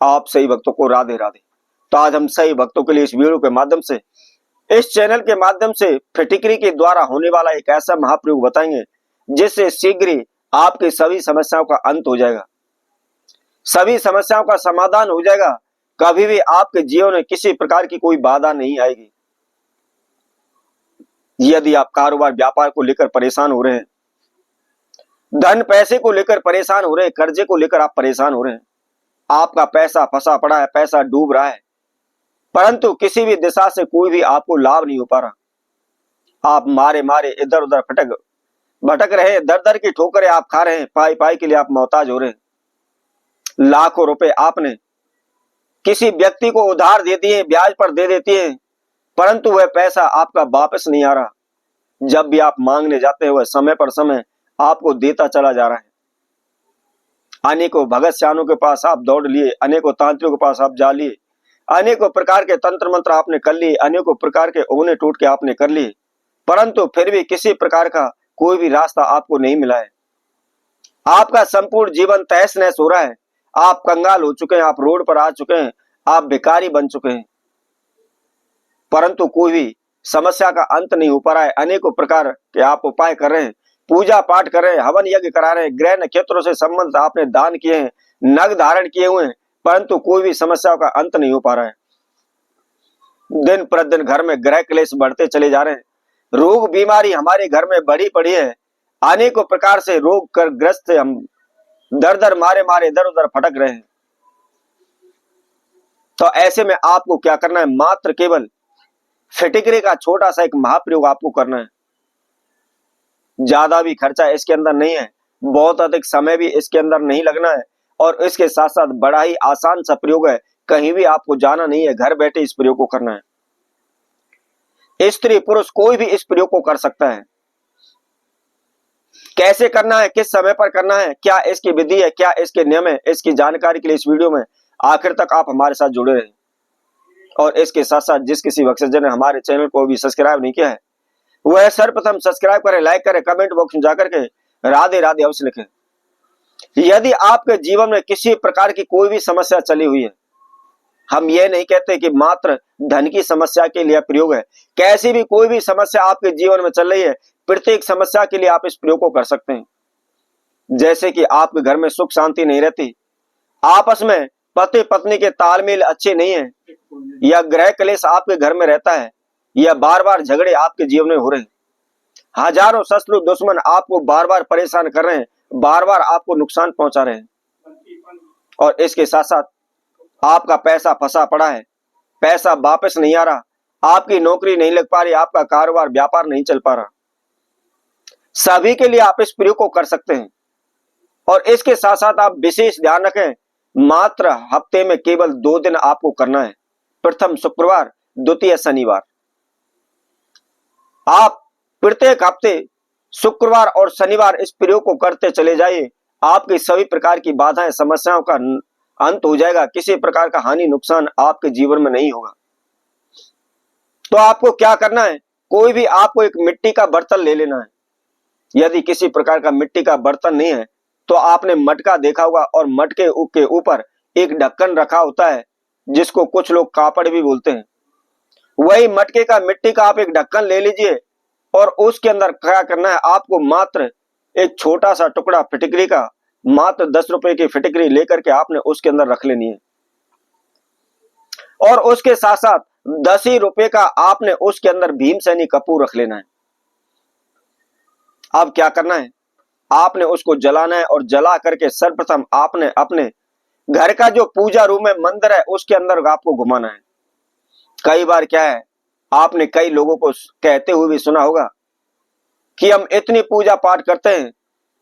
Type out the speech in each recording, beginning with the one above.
आप सही भक्तों को राधे राधे। तो आज हम सही भक्तों के लिए इस वीडियो के माध्यम से, इस चैनल के माध्यम से फिटकरी के द्वारा होने वाला एक ऐसा महाप्रयोग बताएंगे जिससे शीघ्र ही आपकी सभी समस्याओं का अंत हो जाएगा, सभी समस्याओं का समाधान हो जाएगा। कभी भी आपके जीवन में किसी प्रकार की कोई बाधा नहीं आएगी। यदि आप कारोबार व्यापार को लेकर परेशान हो रहे हैं, धन पैसे को लेकर परेशान हो रहे हैं, कर्जे को लेकर आप परेशान हो रहे हैं, आपका पैसा फंसा पड़ा है, पैसा डूब रहा है, परंतु किसी भी दिशा से कोई भी आपको लाभ नहीं हो पा रहा, आप मारे मारे इधर उधर भटक रहे हैं, दर दर की ठोकरें आप खा रहे हैं, पाई पाई के लिए आप मोहताज हो रहे हैं। लाखों रुपए आपने किसी व्यक्ति को उधार दे दिए, ब्याज पर दे देती है, परंतु वह पैसा आपका वापस नहीं आ रहा। जब भी आप मांगने जाते हैं वह समय पर समय आपको देता चला जा रहा है। अनेकों भगत सियानों के पास आप दौड़ लिए, अनेकों तांत्रिकों के पास आप जा लिए, अनेकों प्रकार के तंत्र मंत्र आपने कर लिए, अनेकों प्रकार के ओने टूट के आपने कर लिए, परंतु फिर भी किसी प्रकार का कोई भी रास्ता आपको नहीं मिला है। आपका संपूर्ण जीवन तहस नहस हो रहा है, आप कंगाल हो चुके हैं, आप रोड पर आ चुके हैं, आप भिखारी बन चुके हैं, परंतु कोई भी समस्या का अंत नहीं हो पा रहा है। अनेकों प्रकार के आप उपाय कर रहे हैं, पूजा पाठ कर रहे हैं, हवन यज्ञ करा रहे हैं, ग्रह नक्षत्रों से संबंध आपने दान किए हैं, नग धारण किए हुए हैं, परंतु कोई भी समस्याओं का अंत नहीं हो पा रहा है। दिन प्रतिदिन घर में ग्रह क्लेश बढ़ते चले जा रहे हैं, रोग बीमारी हमारे घर में बढ़ी पड़ी है, अनेकों प्रकार से रोग कर ग्रस्त हम दर दर मारे मारे इधर उधर भटक रहे हैं। तो ऐसे में आपको क्या करना है, मात्र केवल फिटकरी का छोटा सा एक महाप्रयोग आपको करना है। ज्यादा भी खर्चा इसके अंदर नहीं है, बहुत अधिक समय भी इसके अंदर नहीं लगना है, और इसके साथ साथ बड़ा ही आसान सा प्रयोग है, कहीं भी आपको जाना नहीं है, घर बैठे इस प्रयोग को करना है। स्त्री पुरुष कोई भी इस प्रयोग को कर सकता है। कैसे करना है, किस समय पर करना है, क्या इसकी विधि है, क्या इसके नियम है, इसकी जानकारी के लिए इस वीडियो में आखिर तक आप हमारे साथ जुड़े रहें। और इसके साथ साथ जिस किसी भक्तजन ने हमारे चैनल को भी सब्सक्राइब नहीं किया है वह सर्वप्रथम सब्सक्राइब करें, लाइक करें, कमेंट बॉक्स में जाकर के राधे राधे अवश्य लिखें। यदि आपके जीवन में किसी प्रकार की कोई भी समस्या चली हुई है, हम ये नहीं कहते कि मात्र धन की समस्या के लिए प्रयोग है, कैसी भी कोई भी समस्या आपके जीवन में चल रही है, प्रत्येक समस्या के लिए आप इस प्रयोग को कर सकते हैं। जैसे कि आपके घर में सुख शांति नहीं रहती, आपस में पति पत्नी के तालमेल अच्छे नहीं है, या ग्रह क्लेश आपके घर में रहता है, या बार बार झगड़े आपके जीवन में हो रहे हैं, हजारों शत्रु दुश्मन आपको बार बार परेशान कर रहे हैं, बार बार आपको नुकसान पहुंचा रहे हैं, और इसके साथ साथ आपका पैसा फंसा पड़ा है, पैसा वापस नहीं आ रहा, आपकी नौकरी नहीं लग पा रही, आपका कारोबार व्यापार नहीं चल पा रहा, सभी के लिए आप इस प्रयोग को कर सकते हैं। और इसके साथ साथ आप विशेष ध्यान रखें, मात्र हफ्ते में केवल 2 दिन आपको करना है, प्रथम शुक्रवार, द्वितीय शनिवार। आप प्रत्येक हफ्ते शुक्रवार और शनिवार इस प्रयोग को करते चले जाइए, आपकी सभी प्रकार की बाधाएं समस्याओं का अंत हो जाएगा, किसी प्रकार का हानि नुकसान आपके जीवन में नहीं होगा। तो आपको क्या करना है, कोई भी आपको एक मिट्टी का बर्तन ले लेना है। यदि किसी प्रकार का मिट्टी का बर्तन नहीं है तो आपने मटका देखा होगा, और मटके के ऊपर एक ढक्कन रखा होता है जिसको कुछ लोग कापड़ भी बोलते हैं। वही मटके का मिट्टी का आप एक ढक्कन ले लीजिए, और उसके अंदर क्या करना है, आपको मात्र एक छोटा सा टुकड़ा फिटकरी का, मात्र 10 रुपए की फिटकरी लेकर के आपने उसके अंदर रख लेनी है, और उसके साथ साथ 10 ही रुपए का आपने उसके अंदर भीमसेनी कपूर रख लेना है। अब क्या करना है, आपने उसको जलाना है, और जला करके सर्वप्रथम आपने अपने घर का जो पूजा रूम है, मंदिर है, उसके अंदर आपको घुमाना है। कई बार क्या है, आपने कई लोगों को कहते हुए भी सुना होगा कि हम इतनी पूजा पाठ करते हैं,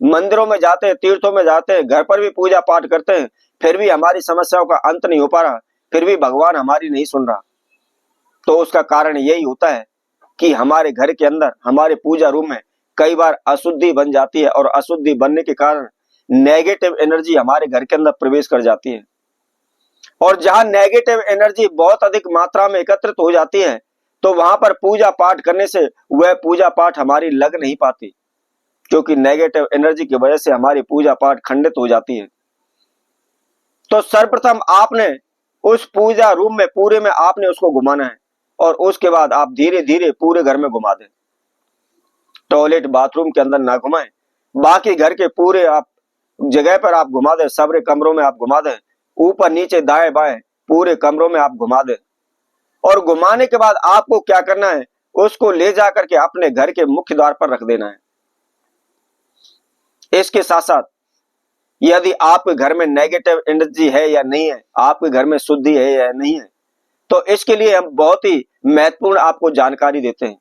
मंदिरों में जाते हैं, तीर्थों में जाते हैं, घर पर भी पूजा पाठ करते हैं, फिर भी हमारी समस्याओं का अंत नहीं हो पा रहा, फिर भी भगवान हमारी नहीं सुन रहा। तो उसका कारण यही होता है कि हमारे घर के अंदर, हमारे पूजा रूम में कई बार अशुद्धि बन जाती है, और अशुद्धि बनने के कारण नेगेटिव एनर्जी हमारे घर के अंदर प्रवेश कर जाती है, और जहां नेगेटिव एनर्जी बहुत अधिक मात्रा में एकत्रित हो जाती है, तो वहां पर पूजा पाठ करने से वह पूजा पाठ हमारी लग नहीं पाती, क्योंकि नेगेटिव एनर्जी की वजह से हमारी पूजा पाठ खंडित हो जाती है। तो सर्वप्रथम आपने उस पूजा रूम में पूरे में आपने उसको घुमाना है और उसके बाद आप धीरे धीरे पूरे घर में घुमा दें। टॉयलेट बाथरूम के अंदर ना घुमाएं, बाकी घर के पूरे आप जगह पर आप घुमा दें, सारे कमरों में आप घुमा दें, ऊपर नीचे दाएं बाएं पूरे कमरों में आप घुमा दें। और घुमाने के बाद आपको क्या करना है, उसको ले जाकर के अपने घर के मुख्य द्वार पर रख देना है। इसके साथ साथ यदि आपके घर में नेगेटिव एनर्जी है या नहीं है, आपके घर में शुद्धि है या नहीं है, तो इसके लिए हम बहुत ही महत्वपूर्ण आपको जानकारी देते हैं।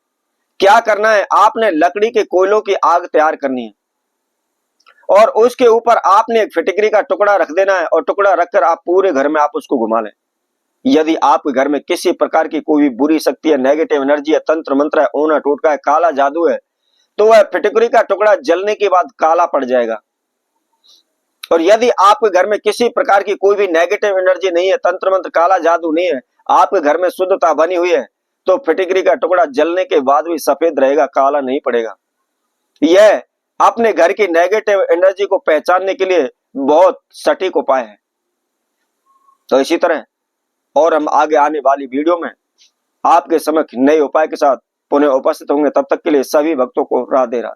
क्या करना है, आपने लकड़ी के कोयलों की आग तैयार करनी है और उसके ऊपर आपने एक फिटकरी का टुकड़ा रख देना है और टुकड़ा रखकर आप पूरे घर में आप उसको घुमा लें। यदि आपके घर में किसी प्रकार की कोई भी बुरी शक्ति है, नेगेटिव एनर्जी है, तंत्र मंत्र है, ओना टोटका है, काला जादू है, तो वह फिटकरी का टुकड़ा जलने के बाद काला पड़ जाएगा। और यदि आपके घर में किसी प्रकार की कोई भी नेगेटिव एनर्जी नहीं है, तंत्र मंत्र काला जादू नहीं है, आपके घर में शुद्धता बनी हुई है, तो फिटकरी का टुकड़ा जलने के बाद भी सफेद रहेगा, काला नहीं पड़ेगा। यह अपने घर की नेगेटिव एनर्जी को पहचानने के लिए बहुत सटीक उपाय है। तो इसी तरह और हम आगे आने वाली वीडियो में आपके समक्ष नए उपाय के साथ पुनः उपस्थित होंगे। तब तक के लिए सभी भक्तों को राधे राधे।